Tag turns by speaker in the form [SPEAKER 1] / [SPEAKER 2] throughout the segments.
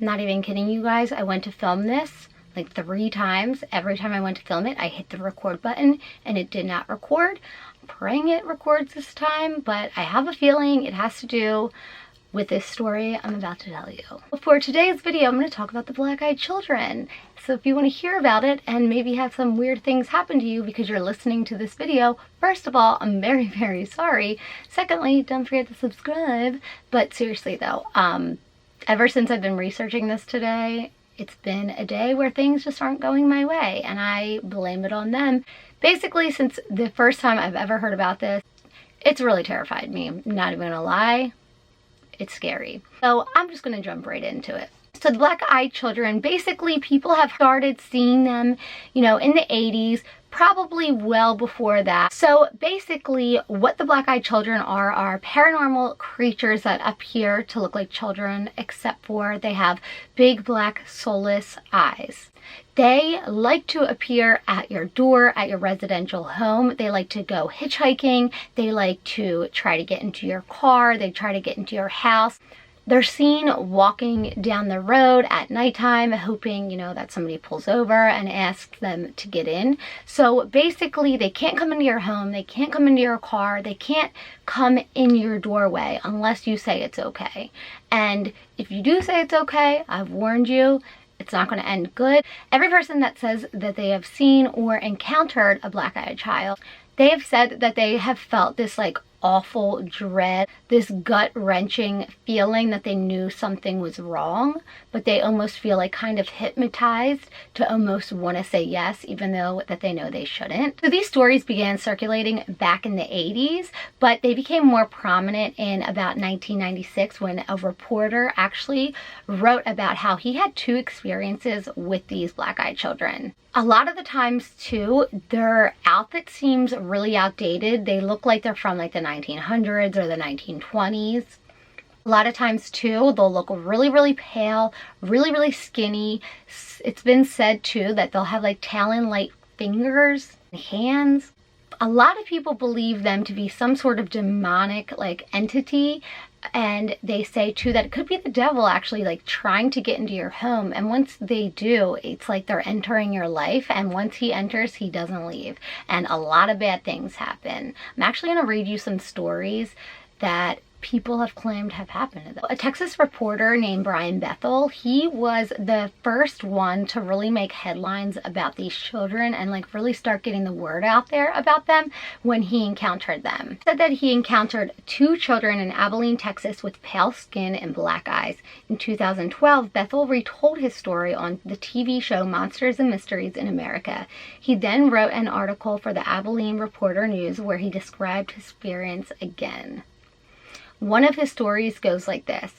[SPEAKER 1] I'm not even kidding you guys. I went to film this like 3 times. Every time I went to film it, I hit the record button and it did not record. I'm praying it records this time, but I have a feeling it has to do with this story I'm about to tell you. For today's video, I'm going to talk about the black-eyed children. So if you want to hear about it and maybe have some weird things happen to you because you're listening to this video, first of all, I'm very, very sorry. Secondly, don't forget to subscribe. But seriously though, ever since I've been researching this today, it's been a day where things just aren't going my way, and I blame it on them. Basically, since the first time I've ever heard about this, it's really terrified me. I'm not even gonna lie. It's scary. So I'm just gonna jump right into it. So the black-eyed children, basically people have started seeing them, you know, in the 80s, probably well before that. So basically what the black-eyed children are paranormal creatures that appear to look like children, except for they have big black soulless eyes. They like to appear at your door, at your residential home. They like to go hitchhiking. They like to try to get into your car. They try to get into your house. They're seen walking down the road at nighttime, hoping, you know, that somebody pulls over and asks them to get in. So basically, they can't come into your home. They can't come into your car. They can't come in your doorway unless you say it's okay. And if you do say it's okay, I've warned you, it's not going to end good. Every person that says that they have seen or encountered a black-eyed child, they have said that they have felt this like awful dread, this gut-wrenching feeling that they knew something was wrong, but they almost feel like kind of hypnotized to almost want to say yes, even though that they know they shouldn't. So these stories began circulating back in the 80s, but they became more prominent in about 1996 when a reporter actually wrote about how he had 2 experiences with these black-eyed children. A lot of the times too, their outfit seems really outdated. They look like they're from like the 1900s or the 1920s. A lot of times too, they'll look really, really pale, really, really skinny. It's been said too that they'll have like talon-like fingers and hands. A lot of people believe them to be some sort of demonic like entity, and they say too that it could be the devil actually like trying to get into your home, and once they do, it's like they're entering your life, and once he enters, he doesn't leave, and a lot of bad things happen. I'm actually going to read you some stories that people have claimed have happened to them. A Texas reporter named Brian Bethel, he was the first one to really make headlines about these children and like really start getting the word out there about them when he encountered them. He said that he encountered 2 children in Abilene, Texas with pale skin and black eyes. In 2012, Bethel retold his story on the TV show Monsters and Mysteries in America. He then wrote an article for the Abilene Reporter News where he described his experience again. One of his stories goes like this.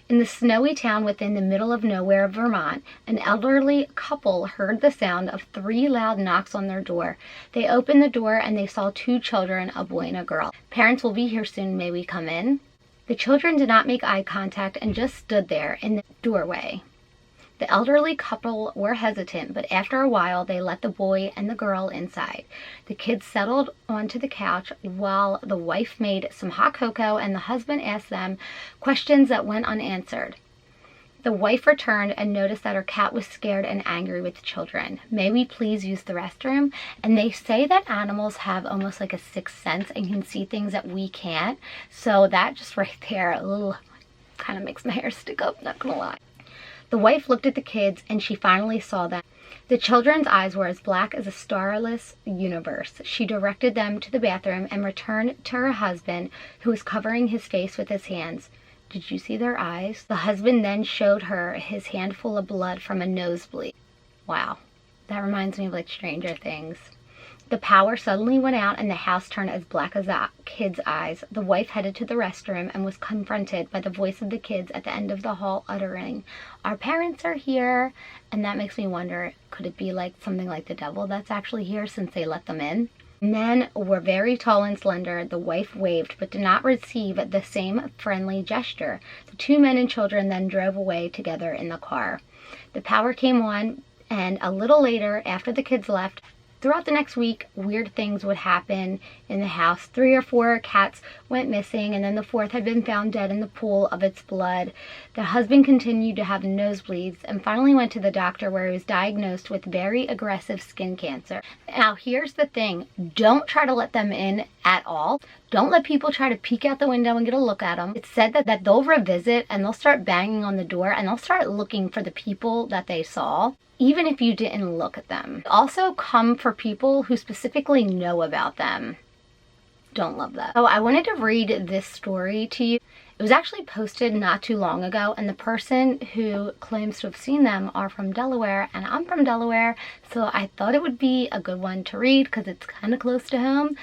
[SPEAKER 1] In the snowy town within the middle of nowhere, Vermont, an elderly couple heard the sound of 3 loud knocks on their door. They opened the door and they saw 2 children, a boy and a girl. Parents will be here soon. May we come in? The children did not make eye contact and just stood there in the doorway. The elderly couple were hesitant, but after a while, they let the boy and the girl inside. The kids settled onto the couch while the wife made some hot cocoa and the husband asked them questions that went unanswered. The wife returned and noticed that her cat was scared and angry with the children. May we please use the restroom? And they say that animals have almost like a 6th sense and can see things that we can't. So that just right there, a little kind of makes my hair stick up, not gonna lie. The wife looked at the kids and she finally saw them. The children's eyes were as black as a starless universe. She directed them to the bathroom and returned to her husband, who was covering his face with his hands. Did you see their eyes? The husband then showed her his hand full of blood from a nosebleed. Wow, that reminds me of like Stranger Things. The power suddenly went out and the house turned as black as the kids' eyes. The wife headed to the restroom and was confronted by the voice of the kids at the end of the hall uttering, "Our parents are here." And that makes me wonder, could it be like something like the devil that's actually here since they let them in? Men were very tall and slender. The wife waved but did not receive the same friendly gesture. The 2 men and children then drove away together in the car. The power came on, and a little later, after the kids left, Throughout the next week, weird things would happen in the house. 3 or 4 cats went missing, and then the 4th had been found dead in the pool of its blood. The husband continued to have nosebleeds and finally went to the doctor, where he was diagnosed with very aggressive skin cancer. Now, here's the thing. Don't try to let them in at all. Don't let people try to peek out the window and get a look at them. It's said that they'll revisit and they'll start banging on the door and they'll start looking for the people that they saw, even if you didn't look at them. Also, come for people who specifically know about them. Don't love that. So I wanted to read this story to you. It was actually posted not too long ago, and the person who claims to have seen them are from Delaware, and I'm from Delaware, so I thought it would be a good one to read because it's kind of close to home.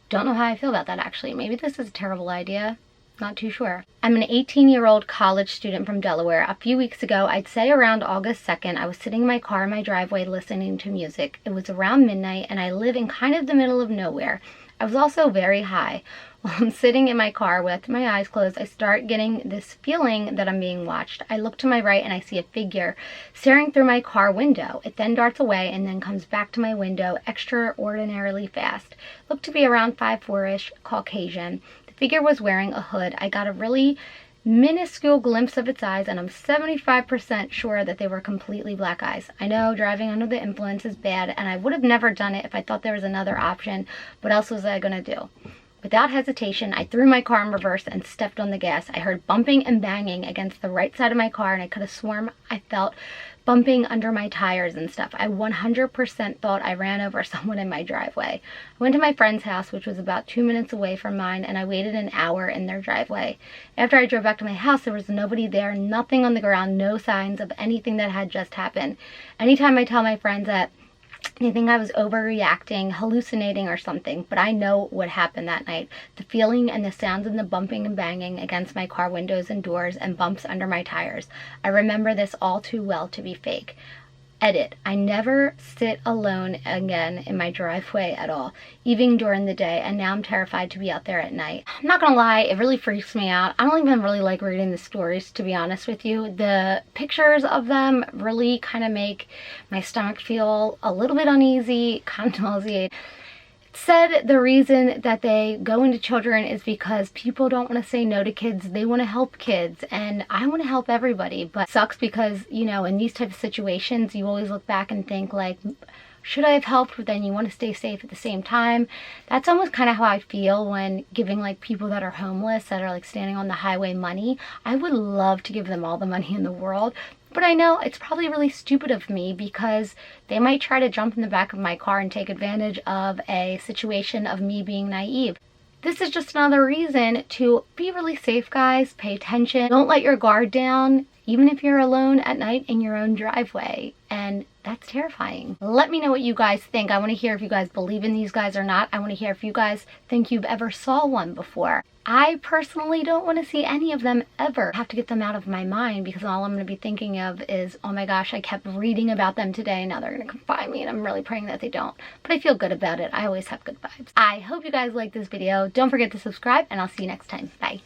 [SPEAKER 1] Don't know how I feel about that, actually. Maybe this is a terrible idea. Not too sure. I'm an 18-year-old college student from Delaware. A few weeks ago, I'd say around August 2nd, I was sitting in my car in my driveway listening to music. It was around midnight, and I live in kind of the middle of nowhere. I was also very high. While I'm sitting in my car with my eyes closed, I start getting this feeling that I'm being watched. I look to my right and I see a figure staring through my car window. It then darts away and then comes back to my window extraordinarily fast. Looked to be around 5'4"-ish, Caucasian. The figure was wearing a hood. I got a really minuscule glimpse of its eyes, and I'm 75% sure that they were completely black eyes. I know driving under the influence is bad, and I would have never done it if I thought there was another option. What else was I gonna do? Without hesitation, I threw my car in reverse and stepped on the gas. I heard bumping and banging against the right side of my car, and I could have sworn I felt bumping under my tires and stuff. I 100% thought I ran over someone in my driveway. I went to my friend's house, which was about 2 minutes away from mine, and I waited an hour in their driveway. After I drove back to my house, there was nobody there, nothing on the ground, no signs of anything that had just happened. Anytime I tell my friends that they think I was overreacting, hallucinating or something, but I know what happened that night. The feeling and the sounds and the bumping and banging against my car windows and doors and bumps under my tires. I remember this all too well to be fake. Edit. I never sit alone again in my driveway at all, even during the day, and now I'm terrified to be out there at night. I'm not gonna lie, it really freaks me out. I don't even really like reading the stories, to be honest with you. The pictures of them really kind of make my stomach feel a little bit uneasy, kind of nauseated. Said the reason that they go into children is because people don't want to say no to kids. They want to help kids, and I want to help everybody, but it sucks because, you know, in these types of situations you always look back and think like, should I have helped? But then you want to stay safe at the same time. That's almost kind of how I feel when giving like people that are homeless, that are like standing on the highway, money. I would love to give them all the money in the world, but I know it's probably really stupid of me because they might try to jump in the back of my car and take advantage of a situation of me being naive. This is just another reason to be really safe, guys. Pay attention. Don't let your guard down, even if you're alone at night in your own driveway. And that's terrifying. Let me know what you guys think. I want to hear if you guys believe in these guys or not. I want to hear if you guys think you've ever saw one before. I personally don't want to see any of them ever. I have to get them out of my mind because all I'm going to be thinking of is, oh my gosh, I kept reading about them today. Now they're going to come find me, and I'm really praying that they don't. But I feel good about it. I always have good vibes. I hope you guys liked this video. Don't forget to subscribe, and I'll see you next time. Bye.